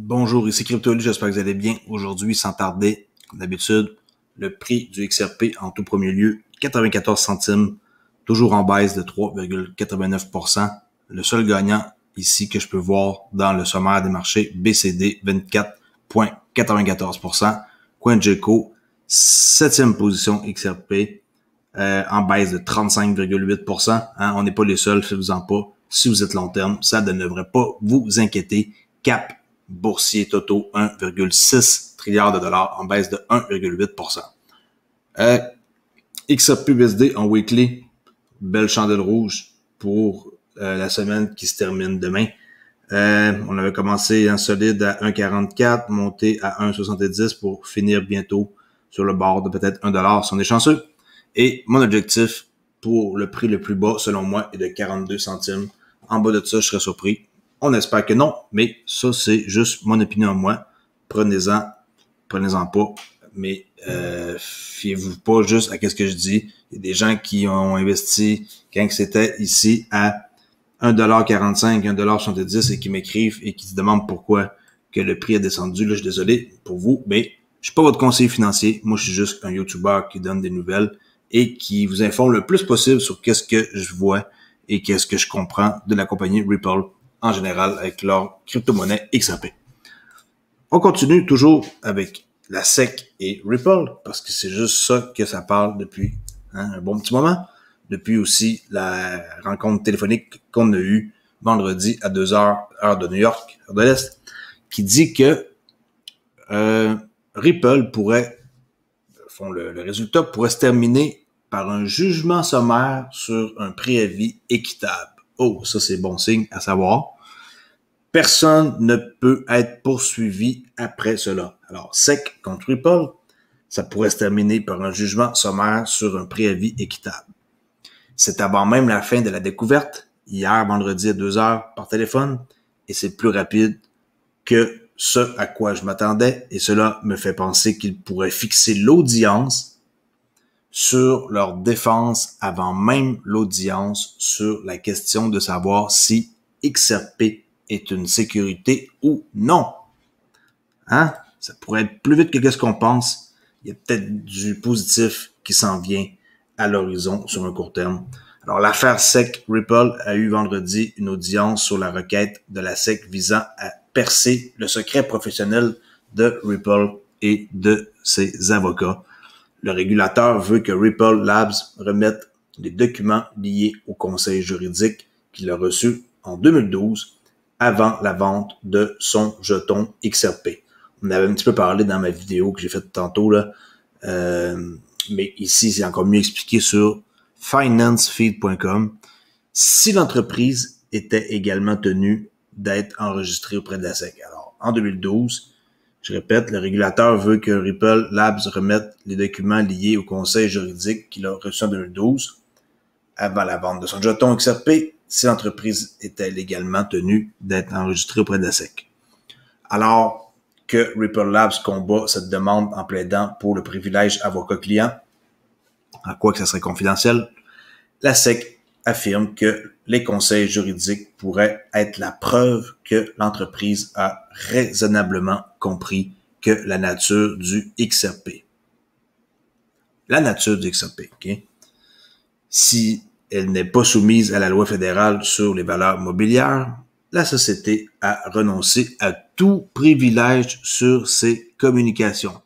Bonjour, ici CryptoLu, j'espère que vous allez bien. Aujourd'hui, sans tarder, comme d'habitude, le prix du XRP en tout premier lieu, 94 centimes, toujours en baisse de 3,89%. Le seul gagnant ici que je peux voir dans le sommaire des marchés, BCD, 24,94%. CoinGecko, 7e position XRP, en baisse de 35,8%. On n'est pas les seuls, faites-vous-en pas. Si vous êtes long terme, ça ne devrait pas vous inquiéter. Cap boursier Toto, 1,6 trilliard de dollars en baisse de 1,8%. XRP-USD en weekly, belle chandelle rouge pour la semaine qui se termine demain. On avait commencé en solide à 1,44, monté à 1,70 pour finir bientôt sur le bord de peut-être 1 dollar si on est chanceux. Et mon objectif pour le prix le plus bas, selon moi, est de 42 centimes. En bas de ça, je serais surpris. On espère que non, mais ça, c'est juste mon opinion à moi. Prenez-en pas, mais fiez-vous pas juste à ce que je dis. Il y a des gens qui ont investi quand c'était ici à 1,45$, 1,70$ et qui m'écrivent et qui se demandent pourquoi que le prix a descendu. Là, je suis désolé pour vous, mais je suis pas votre conseiller financier. Moi, je suis juste un YouTuber qui donne des nouvelles et qui vous informe le plus possible sur qu'est-ce que je vois et qu'est-ce que je comprends de la compagnie Ripple en général avec leur crypto-monnaie XRP. On continue toujours avec la SEC et Ripple parce que c'est juste ça que ça parle depuis un bon petit moment. Depuis aussi la rencontre téléphonique qu'on a eue vendredi à 2h, heure de New York, heure de l'Est, qui dit que Ripple pourrait, le résultat pourrait se terminer par un jugement sommaire sur un préavis équitable. Oh, ça c'est bon signe à savoir. Personne ne peut être poursuivi après cela. Alors, SEC contre Ripple, ça pourrait se terminer par un jugement sommaire sur un préavis équitable. C'est avant même la fin de la découverte, hier vendredi à 2h par téléphone, et c'est plus rapide que ce à quoi je m'attendais, et cela me fait penser qu'ils pourraient fixer l'audience sur leur défense avant même l'audience sur la question de savoir si XRP est une sécurité ou non. Ça pourrait être plus vite que ce qu'on pense. Il y a peut-être du positif qui s'en vient à l'horizon sur un court terme. Alors, l'affaire SEC Ripple a eu vendredi une audience sur la requête de la SEC visant à percer le secret professionnel de Ripple et de ses avocats. Le régulateur veut que Ripple Labs remette les documents liés au conseil juridique qu'il a reçu en 2012 avant la vente de son jeton XRP. On avait un petit peu parlé dans ma vidéo que j'ai faite tantôt, là, mais ici, c'est encore mieux expliqué sur financefeed.com. Si l'entreprise était également tenue d'être enregistrée auprès de la SEC. Alors, en 2012, je répète, le régulateur veut que Ripple Labs remette les documents liés au conseil juridique qu'il a reçu en 2012 avant la vente de son jeton XRP, si l'entreprise était légalement tenue d'être enregistrée auprès de la SEC. Alors que Ripple Labs combat cette demande en plaidant pour le privilège avocat-client, à quoi que ça serait confidentiel, la SEC affirme que les conseils juridiques pourraient être la preuve que l'entreprise a raisonnablement compris que la nature du XRP. La nature du XRP, OK? Si elle n'est pas soumise à la loi fédérale sur les valeurs mobilières, la société a renoncé à tout privilège sur ses communications.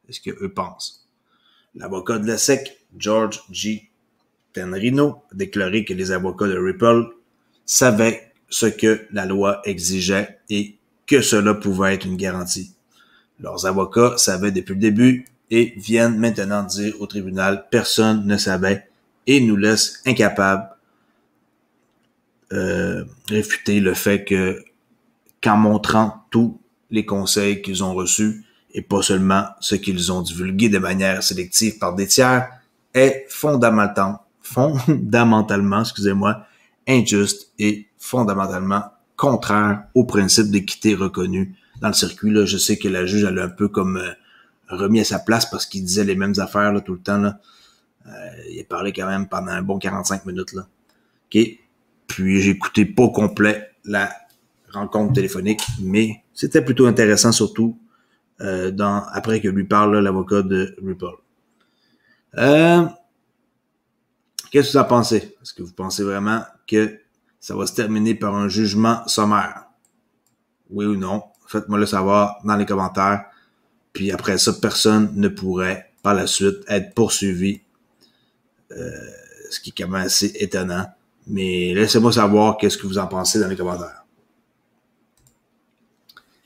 C'est ce qu'eux pensent. L'avocat de la SEC, George G. Tenrino, a déclaré que les avocats de Ripple savaient ce que la loi exigeait et que cela pouvait être une garantie. Leurs avocats savaient depuis le début et viennent maintenant dire au tribunal « personne ne savait » et nous laissent incapables réfuter le fait que qu'en montrant tous les conseils qu'ils ont reçus et pas seulement ce qu'ils ont divulgué de manière sélective par des tiers est fondamentalement, injuste et fondamentalement contraire au principe d'équité reconnu dans le circuit. Là, je sais que la juge elle a un peu comme remis à sa place parce qu'il disait les mêmes affaires là, tout le temps. Là. Il a parlé quand même pendant un bon 45 minutes. Là. OK. Puis j'ai écouté pas complet la rencontre téléphonique, mais c'était plutôt intéressant, surtout après que lui parle l'avocat de Ripple. Qu'est-ce que vous en pensez? Est-ce que vous pensez vraiment que ça va se terminer par un jugement sommaire? Oui ou non? Faites-moi le savoir dans les commentaires. Puis après ça, personne ne pourrait par la suite être poursuivi. Ce qui est quand même assez étonnant. Mais laissez-moi savoir qu'est-ce que vous en pensez dans les commentaires.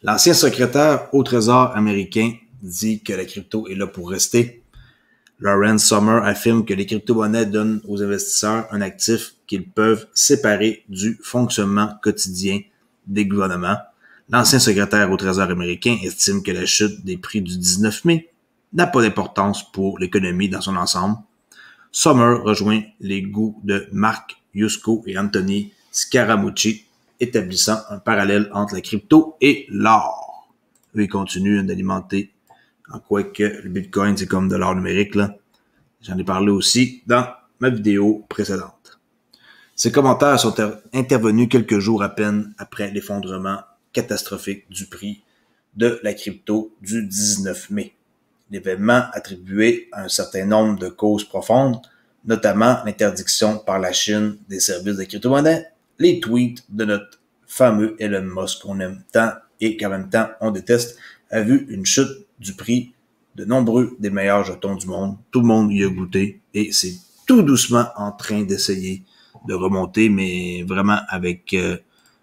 L'ancien secrétaire au Trésor américain dit que la crypto est là pour rester. Lawrence Summers affirme que les crypto-monnaies donnent aux investisseurs un actif qu'ils peuvent séparer du fonctionnement quotidien des gouvernements. L'ancien secrétaire au Trésor américain estime que la chute des prix du 19 mai n'a pas d'importance pour l'économie dans son ensemble. Summers rejoint les goûts de Mark Yusko et Anthony Scaramucci, établissant un parallèle entre la crypto et l'or. Eux, ils continuent d'alimenter, en quoi que le Bitcoin, c'est comme de l'or numérique, là. J'en ai parlé aussi dans ma vidéo précédente. Ces commentaires sont intervenus quelques jours à peine après l'effondrement catastrophique du prix de la crypto du 19 mai. L'événement attribué à un certain nombre de causes profondes, notamment l'interdiction par la Chine des services de crypto-monnaie, les tweets de notre fameux Elon Musk qu'on aime tant et qu'en même temps on déteste, a vu une chute du prix de nombreux des meilleurs jetons du monde. Tout le monde y a goûté et c'est tout doucement en train d'essayer de remonter, mais vraiment avec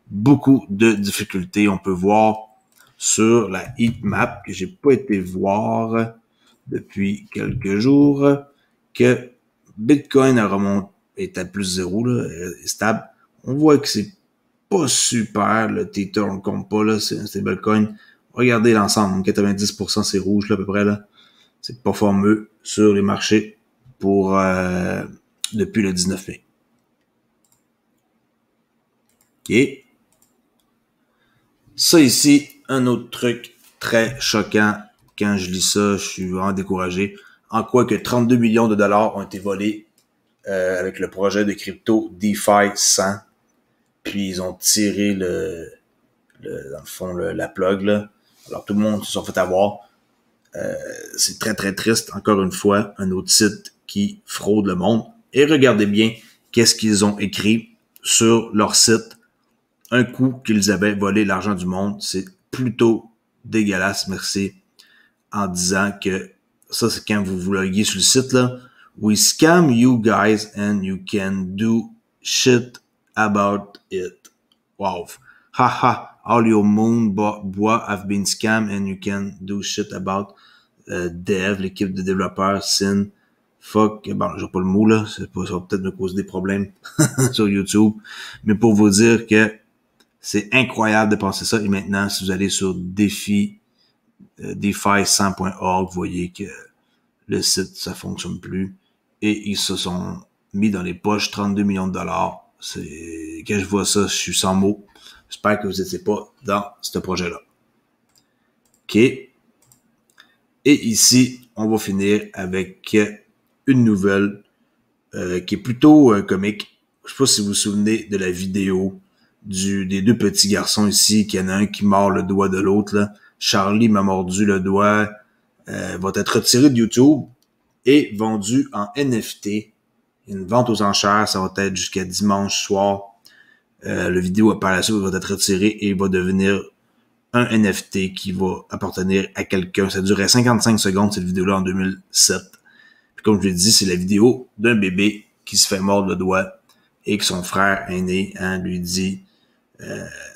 beaucoup de difficultés. On peut voir sur la heatmap que j'ai pas été voir depuis quelques jours que Bitcoin est à plus 0, là, est stable. On voit que c'est pas super, le Tether, on ne compte pas, là, c'est un stablecoin. Regardez l'ensemble, 90% c'est rouge, là, à peu près, là. C'est pas fameux sur les marchés depuis le 19 mai. OK. Ça ici, un autre truc très choquant. Quand je lis ça, je suis vraiment découragé. En quoi que 32 millions de dollars ont été volés avec le projet de crypto DeFi 100. Puis ils ont tiré dans le fond, la plug, là. Alors tout le monde se sont fait avoir. C'est très très triste. Encore une fois, un autre site qui fraude le monde. Et regardez bien qu'est-ce qu'ils ont écrit sur leur site. Un coup qu'ils avaient volé l'argent du monde, c'est plutôt dégueulasse, merci, en disant que ça, c'est quand vous loguez sur le site, là. We scam you guys and you can do shit about it. Wow. Haha, all your moon bois have been scammed and you can do shit about dev, l'équipe de développeurs, sin, fuck, bon, j'ai pas le mot, là, ça va peut-être me causer des problèmes sur YouTube, mais pour vous dire que c'est incroyable de penser ça. Et maintenant, si vous allez sur DeFi100.org, vous voyez que le site, ça fonctionne plus. Et ils se sont mis dans les poches 32 millions de dollars. Quand je vois ça, je suis sans mots. J'espère que vous n'étiez pas dans ce projet-là. OK. Et ici, on va finir avec une nouvelle qui est plutôt comique. Je sais pas si vous vous souvenez de la vidéo des deux petits garçons ici, qu'il y en a un qui mord le doigt de l'autre, là. Charlie m'a mordu le doigt, va être retiré de YouTube et vendu en NFT. Une vente aux enchères, ça va être jusqu'à dimanche soir. Le vidéo par la suite va être retiré et va devenir un NFT qui va appartenir à quelqu'un. Ça durait 55 secondes, cette vidéo-là, en 2007. Puis comme je l'ai dit, c'est la vidéo d'un bébé qui se fait mordre le doigt et que son frère aîné lui dit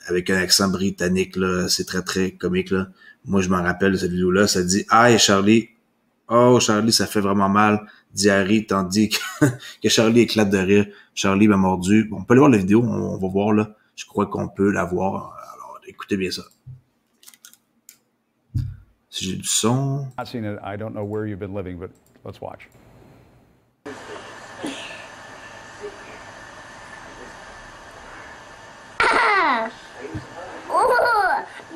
avec un accent britannique, là, c'est très très comique, là. Moi je m'en rappelle de cette vidéo-là, ça dit Hey Charlie, oh Charlie, ça fait vraiment mal, dit Harry, tandis que Charlie éclate de rire. Charlie m'a mordu. Bon, on peut aller voir la vidéo, on va voir là. Je crois qu'on peut la voir. Alors écoutez bien ça. Si j'ai du son. I don't know where you've been living, but let's watch. Oh,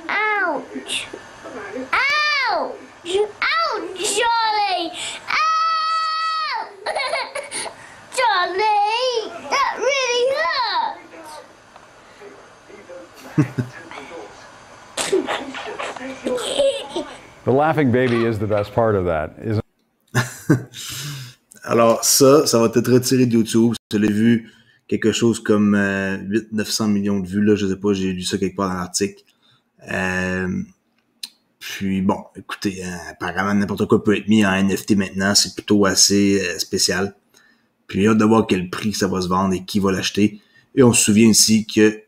ouch! Ouch! Ouch, Charlie! Ow! Charlie! That really hurt! The laughing baby is the best part of that, isn't Alors ça va être retiré de YouTube. Je l'ai vu quelque chose comme 800-900 millions de vues. Là, je sais pas, j'ai lu ça quelque part dans l'article. Puis bon, écoutez, apparemment n'importe quoi peut être mis en NFT maintenant. C'est plutôt assez spécial. Puis il y a hâte de voir quel prix ça va se vendre et qui va l'acheter. Et on se souvient ici que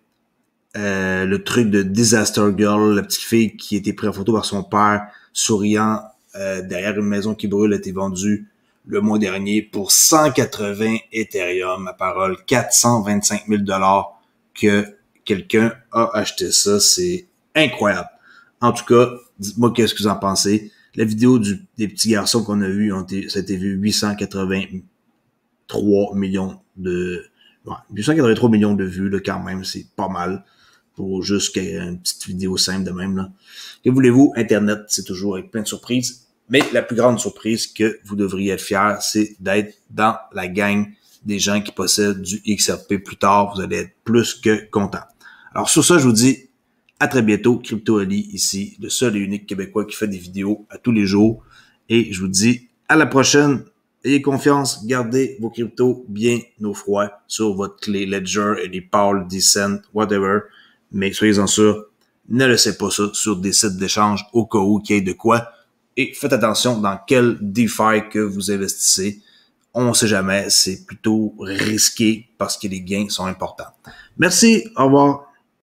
le truc de Disaster Girl, la petite fille qui a été prise en photo par son père, souriant derrière une maison qui brûle, a été vendue le mois dernier pour 180 Ethereum, ma parole, 425 000 $ que quelqu'un a acheté ça. C'est incroyable. En tout cas, dites-moi qu'est-ce que vous en pensez. La vidéo des petits garçons qu'on a vus, ça a été vu 883 millions de 883 millions de vues, là, quand même, c'est pas mal pour juste une petite vidéo simple de même, là. Que voulez-vous, Internet, c'est toujours avec plein de surprises. Mais la plus grande surprise que vous devriez être fiers, c'est d'être dans la gang des gens qui possèdent du XRP plus tard. Vous allez être plus que content. Alors, sur ça, je vous dis à très bientôt. Crypto Ali ici, le seul et unique Québécois qui fait des vidéos à tous les jours. Et je vous dis à la prochaine. Ayez confiance, gardez vos cryptos bien au froid sur votre clé Ledger, Edipal, Decent, whatever. Mais soyez-en sûrs, ne laissez pas ça sur des sites d'échange au cas où qu'il y ait de quoi. Et faites attention dans quel DeFi que vous investissez. On ne sait jamais, c'est plutôt risqué parce que les gains sont importants. Merci, au revoir.